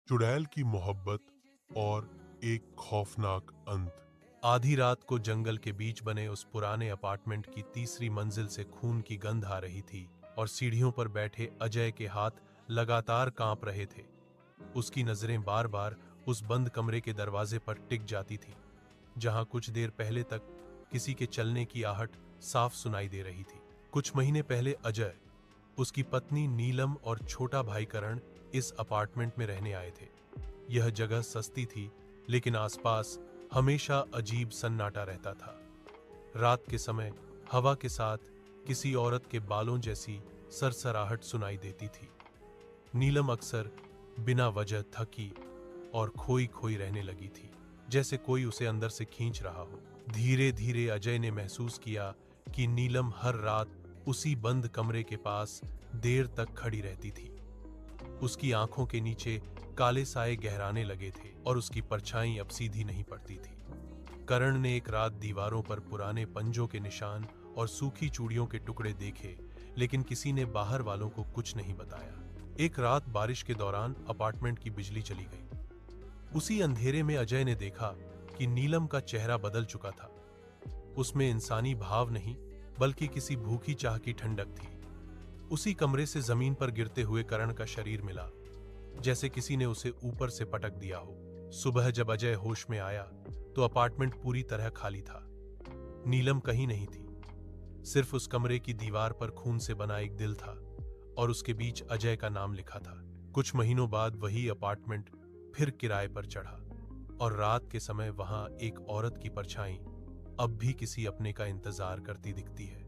चुड़ैल की मोहब्बत और एक खौफनाक अंत। आधी रात को जंगल के बीच बने उस पुराने अपार्टमेंट की तीसरी मंजिल से खून की गंध आ रही थी और सीढ़ियों पर बैठे अजय के हाथ लगातार कांप रहे थे। उसकी नजरें बार बार उस बंद कमरे के दरवाजे पर टिक जाती थी, जहां कुछ देर पहले तक किसी के चलने की आहट साफ सुनाई दे रही थी। कुछ महीने पहले अजय, उसकी पत्नी नीलम और छोटा भाई करण इस अपार्टमेंट में रहने आए थे। यह जगह सस्ती थी, लेकिन आसपास हमेशा अजीब सन्नाटा रहता था। रात के समय हवा के साथ किसी औरत के बालों जैसी सरसराहट सुनाई देती थी। नीलम अक्सर बिना वजह थकी और खोई खोई रहने लगी थी, जैसे कोई उसे अंदर से खींच रहा हो। धीरे धीरे अजय ने महसूस किया कि नीलम हर रात उसी बंद कमरे के पास देर तक खड़ी रहती थी। उसकी आंखों के नीचे काले साए गहराने लगे थे और उसकी परछाई अब सीधी नहीं पड़ती थी। करण ने एक रात दीवारों पर पुराने पंजों के निशान और सूखी चूड़ियों के टुकड़े देखे, लेकिन किसी ने बाहर वालों को कुछ नहीं बताया। एक रात बारिश के दौरान अपार्टमेंट की बिजली चली गई। उसी अंधेरे में अजय ने देखा कि नीलम का चेहरा बदल चुका था। उसमें इंसानी भाव नहीं, बल्कि किसी भूखी चाह की ठंडक थी। उसी कमरे से जमीन पर गिरते हुए करण का शरीर मिला, जैसे किसी ने उसे ऊपर से पटक दिया हो। सुबह जब अजय होश में आया तो अपार्टमेंट पूरी तरह खाली था। नीलम कहीं नहीं थी, सिर्फ उस कमरे की दीवार पर खून से बना एक दिल था और उसके बीच अजय का नाम लिखा था। कुछ महीनों बाद वही अपार्टमेंट फिर किराए पर चढ़ा और रात के समय वहां एक औरत की परछाई अब भी किसी अपने का इंतजार करती दिखती है।